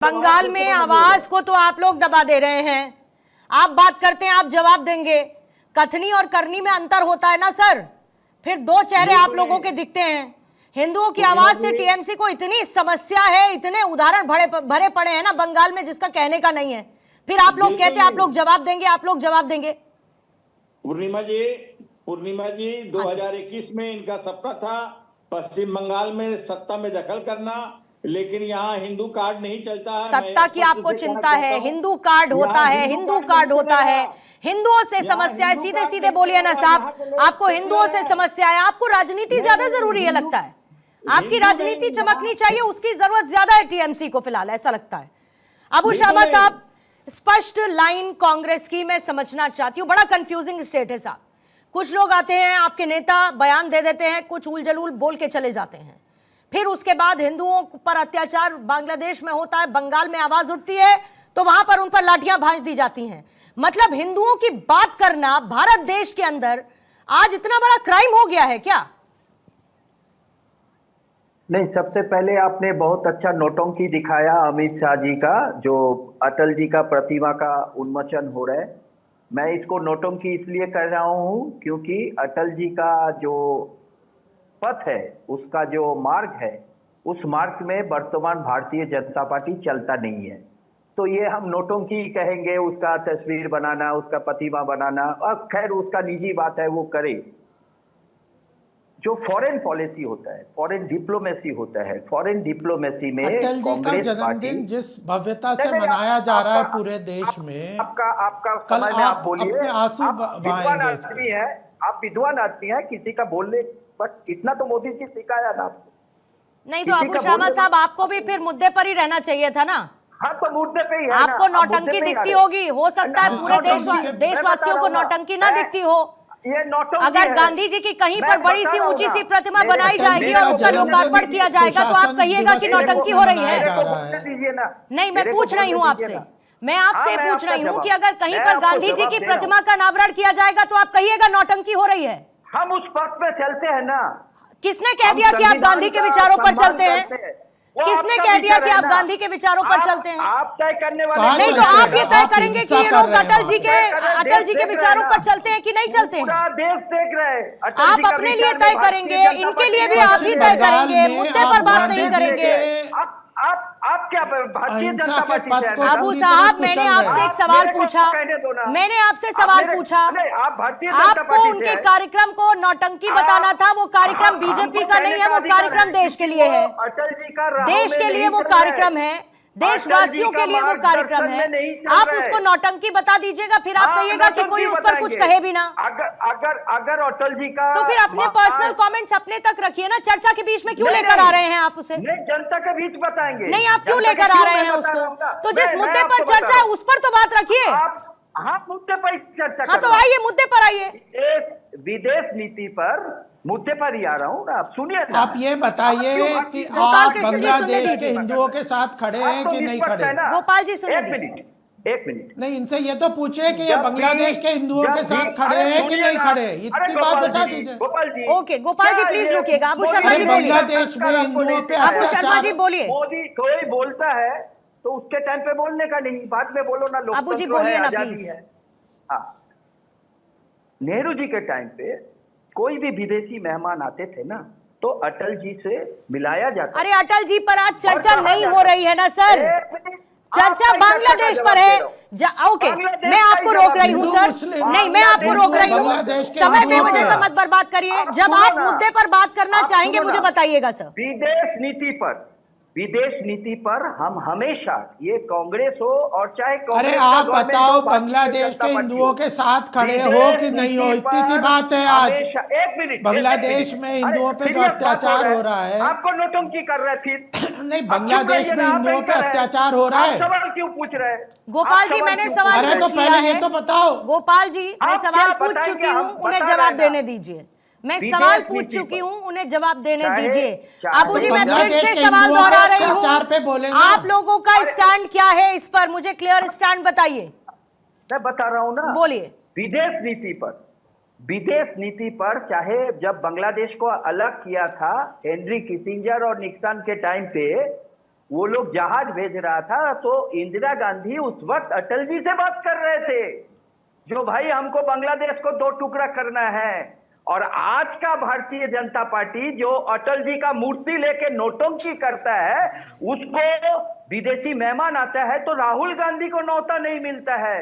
बंगाल में आवाज को तो आप लोग दबा दे रहे हैं। आप बात करते हैं, आप जवाब देंगे। कथनी और करनी में अंतर होता है ना सर। फिर दो चेहरे आप लोगों के दिखते हैं। हिंदुओं की आवाज से टीएमसी को इतनी समस्या है, इतने उदाहरण भरे पड़े हैं ना बंगाल में, जिसका कहने का नहीं है। फिर आप लोग कहते हैं आप लोग जवाब देंगे, आप लोग जवाब देंगे। पूर्णिमा जी 2021 में इनका सपना था पश्चिम बंगाल में सत्ता में दखल करना, लेकिन यहाँ हिंदू कार्ड नहीं चलता है। सत्ता की आपको चिंता है, हिंदू कार्ड होता है, हिंदू कार्ड होता है। हिंदुओं से समस्या है, सीधे सीधे बोलिए ना साहब। आपको हिंदुओं से समस्या है, आपको राजनीति ज्यादा जरूरी है लगता है। आपकी राजनीति चमकनी चाहिए, उसकी जरूरत ज्यादा है टीएमसी को फिलहाल, ऐसा लगता है। अबू शामा साहब, स्पष्ट लाइन कांग्रेस की मैं समझना चाहती हूँ। बड़ा कंफ्यूजिंग स्टेट है साहब। कुछ लोग आते हैं, आपके नेता बयान दे देते हैं, कुछ उल जलूल बोल के चले जाते हैं। फिर उसके बाद हिंदुओं पर अत्याचार बांग्लादेश में होता है, बंगाल में आवाज उठती है तो वहां पर उन पर लाठियां भांज दी जाती हैं। मतलब हिंदुओं की बात करना भारत देश के अंदर आज इतना बड़ा क्राइम हो गया है क्या? नहीं, सबसे पहले आपने बहुत अच्छा नोटंकी दिखाया अमित शाह जी का, जो अटल जी का प्रतिमा का उन्मोचन हो रहा है। मैं इसको नोटंकी इसलिए कर रहा हूं क्योंकि अटल जी का जो पथ है, उसका जो मार्ग है, उस मार्ग में वर्तमान भारतीय जनता पार्टी चलता नहीं है। तो ये हम नोटंकी कहेंगे, उसका तस्वीर बनाना, उसका प्रतिमा बनाना, अब खैर उसका निजी बात है, वो करे। जो फॉरेन पॉलिसी होता है, फॉरेन डिप्लोमेसी होता है, फॉरेन डिप्लोमेसी में अटल जी का जन्मदिन जिस भव्यता से मनाया जा रहा है पूरे देश में, आपका कल आप बोलिए, अपने आंसू बहाएंगे। आप विद्वान आदमी है, किसी का बोलने बट इतना तो मोदी जी सिखाया ना आपको। नहीं तो अबू शामा साहब, आपको भी फिर मुद्दे पर ही रहना चाहिए था ना। हाँ, तो मुद्दे पे ही है। आपको नौटंकी दिखती होगी, हो सकता है पूरे देशवासियों को नौटंकी ना दिखती हो। ये नौटंकी अगर गांधी जी की कहीं पर बड़ी सी ऊंची सी प्रतिमा बनाई जाएगी और उसका लोकार्पण किया जाएगा तो आप कहिएगा कि नौटंकी हो रही है। नहीं, मैं पूछ रही हूँ आपसे, मैं आपसे पूछ रही हूँ कि अगर कहीं पर गांधी जी की प्रतिमा का अनावरण किया जाएगा तो आप कहिएगा नौटंकी हो रही है। हम उस पथ पे चलते हैं ना। किसने कह दिया कि आप गांधी के विचारों पर चलते हैं? किसने कह दिया कि आप गांधी के विचारों पर चलते हैं? आप तय करने वाले नहीं, तो आप ये तय करेंगे कि ये लोग अटल जी के विचारों पर चलते हैं कि नहीं चलते हैं? पूरा देश देख रहे हैं। आप अपने लिए तय करेंगे, इनके लिए भी आप ही तय करेंगे, मुद्दे पर बात नहीं करेंगे। आप क्या भारतीय जनता पार्टी से? अबू साहब, मैंने आपसे एक सवाल पूछा, मैंने आपसे सवाल पूछा, आपको उनके कार्यक्रम को नौटंकी बताना था। वो कार्यक्रम बीजेपी का नहीं है, वो कार्यक्रम देश के लिए है, देश के लिए वो कार्यक्रम है, देशवासियों के लिए वो कार्यक्रम है। आप उसको नौटंकी बता दीजिएगा, फिर आप कहिएगा कि कोई उस पर कुछ कहे भी ना। अगर अटल जी का, तो फिर अपने पर्सनल कमेंट्स अपने तक रखिए ना, चर्चा के बीच में क्यों लेकर आ रहे हैं आप उसे? नहीं, जनता के बीच बताएंगे। नहीं, आप क्यों लेकर आ रहे हैं उसको? तो जिस मुद्दे पर चर्चा है उस पर तो बात रखिए। हाँ, मुद्दे पर चर्चा। हाँ, तो आइए मुद्दे पर आइए। विदेश नीति पर मुद्दे पर ही आ रहा हूँ ना, आप सुनिए। आप ये बताइए कि आप बांग्लादेश के हिंदुओं के साथ खड़े हैं कि नहीं खड़े? गोपाल जी सुनिए, एक मिनट। नहीं, इनसे ये तो पूछे कि ये बांग्लादेश के हिंदुओं के साथ खड़े हैं कि नहीं खड़े, इतनी बात बता दीजिए। गोपाल जी, ओके, गोपाल जी प्लीज रुकिएगा। अबू शर्मा जी बोलिए। बांग्लादेश में हिंदुओं पे अबू शर्मा जी बोलिए। मोदी कोई बोलता है तो उसके टाइम पे बोलने का नहीं, बाद में बोलो ना। अबू जी बोलिए ना प्लीज। हाँ, नेहरू जी के टाइम पे कोई भी विदेशी मेहमान आते थे ना, तो अटल जी से मिलाया जाता। अरे अटल जी पर आज चर्चा नहीं हो रही है ना सर, चर्चा बांग्लादेश पर है। ओके, मैं आपको रोक रही हूँ सर, नहीं मैं आपको रोक रही हूँ। समय बेवजह का मत बर्बाद करिए। जब आप मुद्दे पर बात करना चाहेंगे मुझे बताइएगा सर। विदेश नीति पर हम हमेशा, ये कांग्रेस हो और चाहे अरे आप बताओ, बांग्लादेश के हिंदुओं के साथ खड़े हो कि नहीं हो, इतनी सी बात है। आज एक मिनट, बांग्लादेश में हिंदुओं पे जो अत्याचार हो रहा है, आपको नोटंकी कर रहे फिर नहीं, बांग्लादेश में हिंदुओं पे अत्याचार हो रहा है। सवाल क्यों पूछ रहे हैं? गोपाल जी, मैंने सवाल अरे तो पहले ये तो बताओ। गोपाल जी, मैं सवाल पूछ चुकी हूँ, उन्हें जवाब देने दीजिए। मैं सवाल पूछ चुकी हूँ, उन्हें जवाब देने दीजिए। अबू जी, मैं फिर से सवाल दोहरा रही हूँ, आप लोगों का स्टैंड क्या है इस पर? मुझे क्लियर स्टैंड बताइए। मैं बता रहा हूँ ना, बोलिए। विदेश नीति पर चाहे जब बांग्लादेश को अलग किया था हेनरी किसिंजर और निक्सन के टाइम पे, वो लोग जहाज भेज रहा था तो इंदिरा गांधी उस वक्त अटल जी से बात कर रहे थे, जो भाई हमको बांग्लादेश को 2 टुकड़ा करना है। और आज का भारतीय जनता पार्टी जो अटल जी का मूर्ति लेके नोटंकी करता है, उसको विदेशी मेहमान आता है तो राहुल गांधी को न्योता नहीं मिलता है।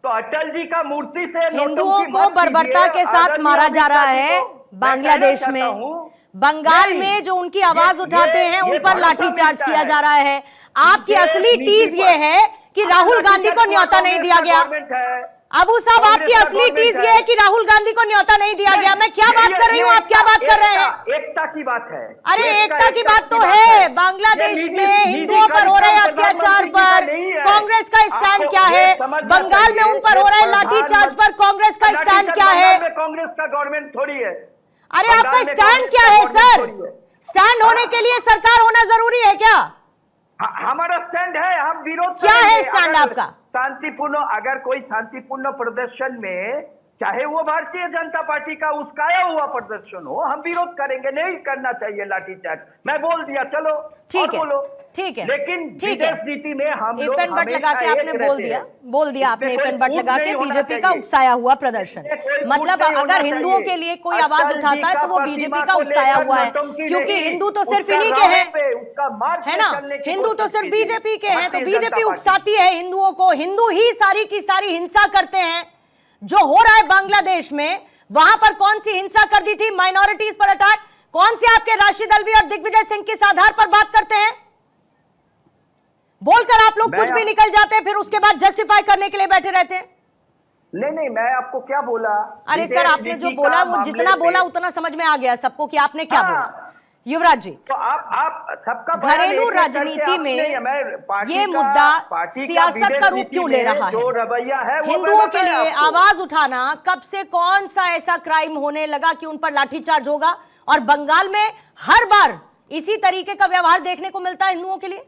तो अटल जी का मूर्ति से हिंदुओं को बर्बरता के साथ मारा जा रहा है बांग्लादेश में। बंगाल में जो उनकी आवाज उठाते हैं उन पर लाठीचार्ज किया जा रहा है। आपकी असली टीज ये है कि राहुल गांधी को न्योता नहीं दिया गया। अबू साहब, आपकी असली टीज ये है कि राहुल गांधी को न्योता नहीं दिया गया। मैं क्या बात कर रही हूँ, आप क्या बात कर रहे हैं? एकता की बात है। अरे एकता की बात तो है। बांग्लादेश में हिंदुओं पर हो रहे अत्याचार पर कांग्रेस का स्टैंड क्या है? बंगाल में उन पर हो रहे लाठीचार्ज पर कांग्रेस का स्टैंड क्या है? कांग्रेस का गवर्नमेंट थोड़ी है। अरे आपका स्टैंड क्या है सर? स्टैंड होने के लिए सरकार होना जरूरी है क्या? हमारा स्टैंड है, हम विरोध क्या है स्टैंड आपका? शांतिपूर्ण, अगर कोई शांतिपूर्ण प्रदर्शन में, चाहे वो भारतीय जनता पार्टी का उस्काया हुआ प्रदर्शन हो, हम विरोध करेंगे। नहीं करना चाहिए लाठीचार्ज। मैं बोल दिया, चलो ठीक है, बोलो। ठीक है, लेकिन ठीक है। विदेश नीति में हम लोग इफेन बट लगा के आपने बोल दिया आपने इफेन बट लगा के बीजेपी का उकसाया हुआ प्रदर्शन। मतलब अगर हिंदुओं के लिए कोई आवाज उठाता है तो वो बीजेपी का उकसाया हुआ है, क्योंकि हिंदू तो सिर्फ इन्हीं के हैं, है ना? हिंदू तो सिर्फ बीजेपी के हैं, तो बीजेपी उकसाती है हिंदुओं को। हिंदू ही सारी की सारी हिंसा करते हैं। जो हो रहा है बांग्लादेश में, वहां पर कौन सी हिंसा कर दी थी? माइनॉरिटीज पर अटैक। कौन से आपके राशिद अल्वी और दिग्विजय सिंह किस आधार पर बात करते हैं? बोलकर आप लोग कुछ भी निकल जाते हैं, फिर उसके बाद जस्टिफाई करने के लिए बैठे रहते हैं। नहीं, मैं आपको क्या बोला? अरे सर, आपने जो बोला वो जितना बोला उतना समझ में आ गया सबको कि आपने क्या बोला। युवराज जी, तो आप सबका घरेलू राजनीति में ये मुद्दा सियासत का रूप क्यों ले रहा है? जो रवैया है हिंदुओं के लिए आवाज उठाना कब से कौन सा ऐसा क्राइम होने लगा कि उन पर लाठीचार्ज होगा? और बंगाल में हर बार इसी तरीके का व्यवहार देखने को मिलता है हिंदुओं के लिए।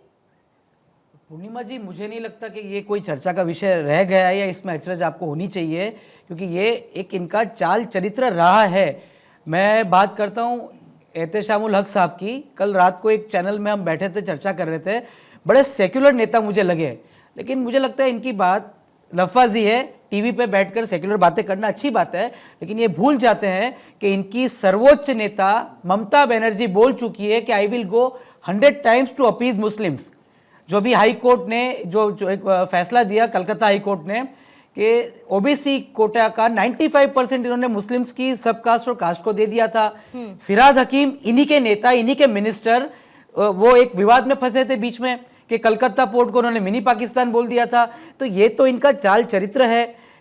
पूर्णिमा जी, मुझे नहीं लगता कि ये कोई चर्चा का विषय रह गया है या इसमें अचरज आपको होनी चाहिए, क्योंकि ये एक इनका चाल चरित्र रहा है। मैं बात करता हूँ एहतेशामुल हक साहब की। कल रात को एक चैनल में हम बैठे थे, चर्चा कर रहे थे। बड़े सेक्युलर नेता मुझे लगे, लेकिन मुझे लगता है इनकी बात लफाजी है। टीवी पे बैठकर सेक्युलर बातें करना अच्छी बात है, लेकिन ये भूल जाते हैं कि इनकी सर्वोच्च नेता ममता बनर्जी बोल चुकी है कि I will go 100 times to appease Muslims. जो भी हाई कोर्ट ने जो एक फैसला दिया, कलकत्ता हाई कोर्ट ने, कि ओबीसी कोटा का 95% इन्होंने मुस्लिम्स की सब कास्ट और कास्ट को दे दिया था। फिराद हकीम, इन्हीं के नेता, इन्हीं के मिनिस्टर, वो एक विवाद में फंसे थे बीच में कि कलकत्ता पोर्ट को उन्होंने मिनी पाकिस्तान बोल दिया था। तो ये तो इनका चाल चरित्र है।